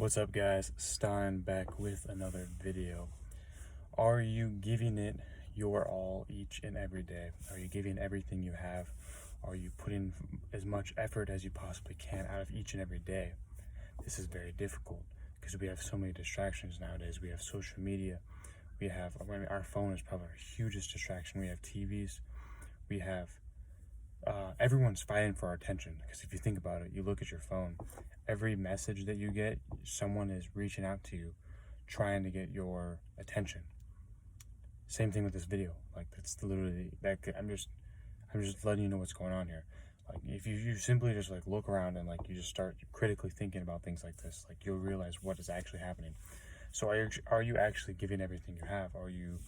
What's up, guys? Stein back with another video. Are you giving it your all each and every day? Are you giving everything you have? Are you putting as much effort as you possibly can out of each and every day? This is very difficult because we have so many distractions nowadays. We have social media. We have, our phone is probably our hugest distraction. We have TVs. We have everyone's fighting for our attention, because if you think about it, you look at your phone, every message that you get, someone is reaching out to you trying to get your attention. Same thing with this video. Like, that's literally that. I'm just letting you know what's going on here. Like, if you simply just like look around and like you just start critically thinking about things like this, like you'll realize what is actually happening. So are you actually giving everything you have? Are you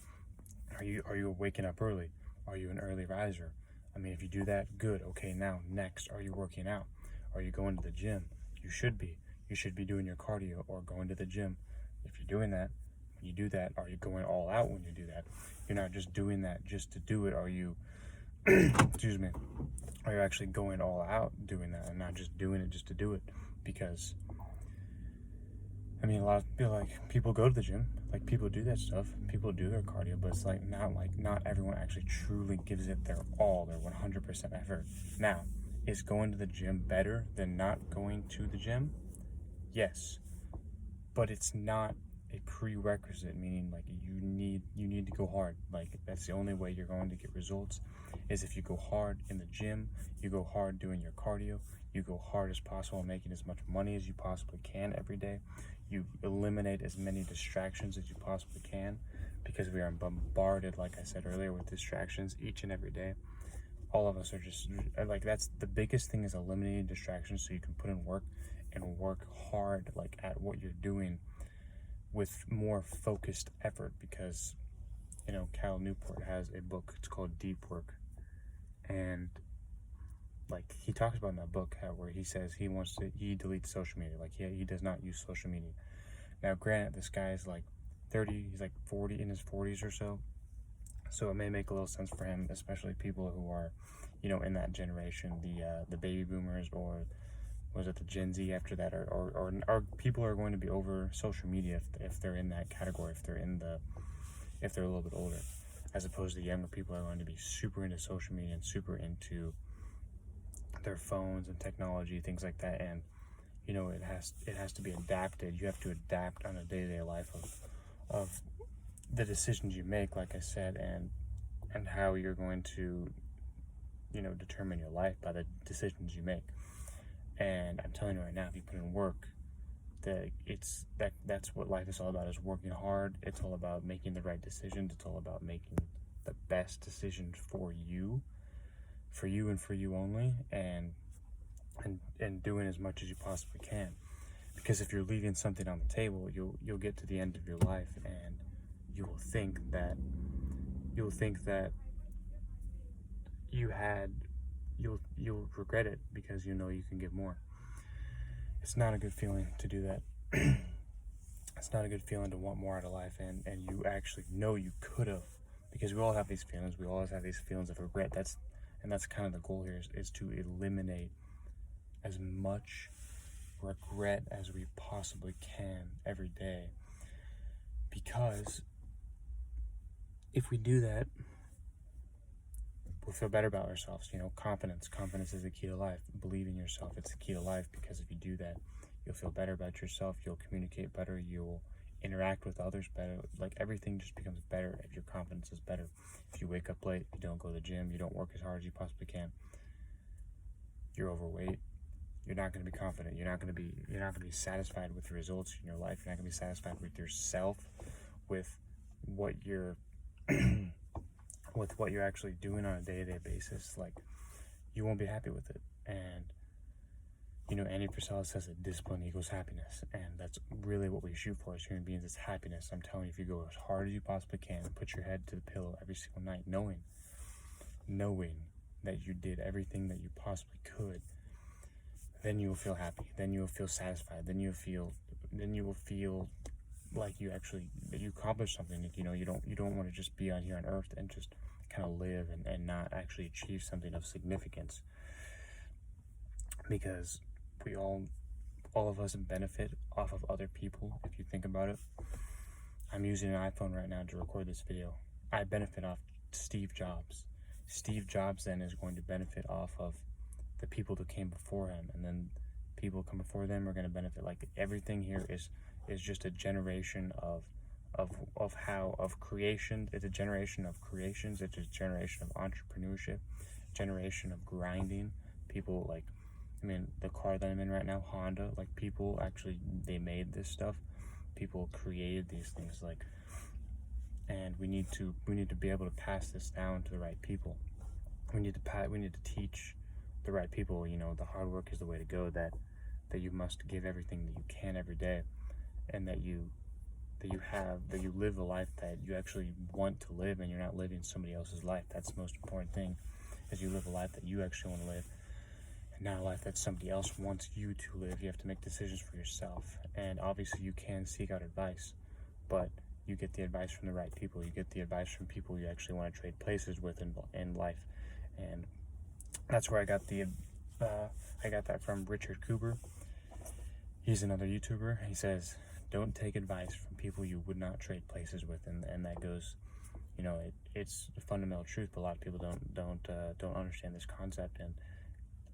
waking up early? Are you an early riser? I mean, if you do that, good. Okay, now next, are you working out? Are you going to the gym? You should be. You should be doing your cardio or going to the gym. If you're doing that, when you do that, are you going all out when you do that? You're not just doing that just to do it. Are you, excuse me, are you actually going all out doing that and not just doing it just to do it? Because, I mean, a lot of people go to the gym, like people do that stuff, people do their cardio, but it's like not everyone actually truly gives it their all, their 100% effort. Now, is going to the gym better than not going to the gym? Yes, but it's not a prerequisite, meaning like you need to go hard. Like, that's the only way you're going to get results, is if you go hard in the gym, you go hard doing your cardio, you go hard as possible making as much money as you possibly can every day, you eliminate as many distractions as you possibly can, because we are bombarded, like I said earlier, with distractions each and every day. All of us are just like, that's the biggest thing, is eliminating distractions so you can put in work and work hard, like at what you're doing with more focused effort. Because, you know, Cal Newport has a book, it's called Deep Work, and like he talks about in that book where he says he deletes social media. Like he does not use social media. Now granted, this guy is like 30, he's like 40, in his 40s or so it may make a little sense for him, especially people who are, you know, in that generation, the baby boomers, or was it the Gen Z after that, or people are going to be over social media if they're in that category, if they're a little bit older, as opposed to younger people are going to be super into social media and super into their phones and technology, things like that. And you know, it has to be adapted. You have to adapt on a day-to-day life of the decisions you make, like I said, and how you're going to, you know, determine your life by the decisions you make. And I'm telling you right now, if you put in work, that's what life is all about, is working hard. It's all about making the right decisions. It's all about making the best decisions for you and for you only, and doing as much as you possibly can. Because if you're leaving something on the table, you'll get to the end of your life and you'll think that you'll regret it, because you know you can give more. It's not a good feeling to do that. It's not a good feeling to want more out of life, and you actually know you could have, because we all have these feelings. We always have these feelings of regret. That's kind of the goal here, is to eliminate as much regret as we possibly can every day. Because if we do that, we'll feel better about ourselves. You know, confidence is the key to life. Believe in yourself, it's the key to life, because if you do that, you'll feel better about yourself, you'll communicate better, you'll interact with others better. Like, everything just becomes better if your confidence is better. If you wake up late, you don't go to the gym, you don't work as hard as you possibly can, you're overweight, you're not going to be confident. You're not going to be satisfied with the results in your life. You're not going to be satisfied with yourself, with what you're with what you're actually doing on a day-to-day basis. Like, you won't be happy with it. And you know, Andy Frisella says that discipline equals happiness, and that's really what we shoot for as human beings, is happiness. I'm telling you, if you go as hard as you possibly can and put your head to the pillow every single night, knowing that you did everything that you possibly could, then you will feel happy, then you will feel satisfied, then you will feel like you accomplished something. Like, you know, you don't want to just be on here on earth and just kind of live and not actually achieve something of significance. Because we all all of us benefit off of other people if you think about it. I'm using an iPhone right now to record this video. I benefit off Steve Jobs. Steve Jobs then is going to benefit off of the people that came before him, and then people who come before them are going to benefit. Like, everything here is just a generation of creation. It's a generation of creations. It's a generation of entrepreneurship, generation of grinding. People, like, I mean, the car that I'm in right now, Honda, like, people actually, they made this stuff. People created these things, like, and we need to be able to pass this down to the right people. We need to teach the right people, you know, the hard work is the way to go, that you must give everything that you can every day, and that you live a life that you actually want to live, and you're not living somebody else's life. That's the most important thing, is you live a life that you actually want to live, and not a life that somebody else wants you to live. You have to make decisions for yourself, and obviously you can seek out advice, but you get the advice from the right people. You get the advice from people you actually want to trade places with in life, and that's where I got that from Richard Cooper. He's another YouTuber. He says, don't take advice from people you would not trade places with, and that goes, you know, it's a fundamental truth, but a lot of people don't understand this concept, and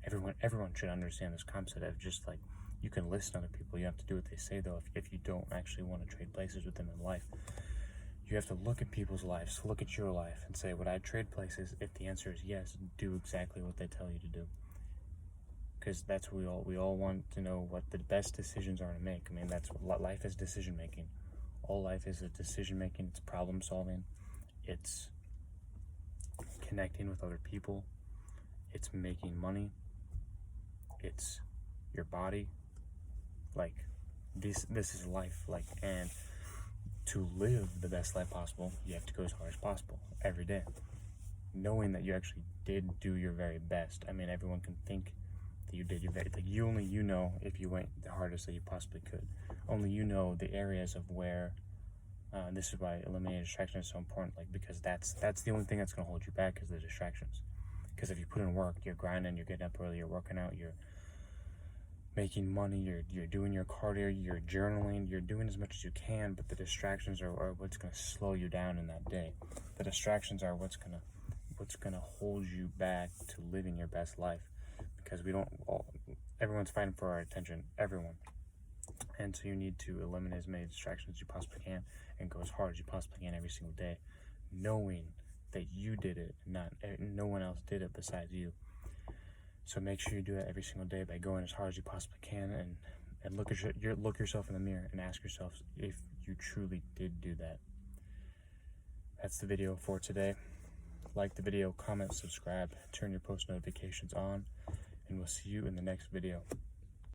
everyone should understand this concept of just, like, you can listen to other people. You have to do what they say, though, if you don't actually want to trade places with them in life. You have to look at people's lives, look at your life, and say, would I trade places? If the answer is yes, do exactly what they tell you to do. Because that's what we all want to know, what the best decisions are to make. I mean, that's what life is, decision making. All life is a decision making. It's problem solving. It's connecting with other people. It's making money. It's your body. Like, this is life. Like, and to live the best life possible, you have to go as hard as possible every day, knowing that you actually did do your very best. I mean, everyone can think that you did your very, like, you know if you went the hardest that you possibly could. Only you know the areas of where this is why eliminating distractions is so important, like, because that's the only thing that's going to hold you back, is the distractions. Because if you put in work, you're grinding, you're getting up early, you're working out, you're making money, you're doing your cardio, you're journaling, you're doing as much as you can, but the distractions are what's going to slow you down in that day. The distractions are what's going to hold you back to living your best life, because everyone's fighting for our attention, everyone. And so you need to eliminate as many distractions as you possibly can, and go as hard as you possibly can every single day, knowing that you did it, no one else did it besides you. So make sure you do that every single day by going as hard as you possibly can, and look yourself in the mirror and ask yourself if you truly did do that. That's the video for today. Like the video, comment, subscribe, turn your post notifications on, and we'll see you in the next video.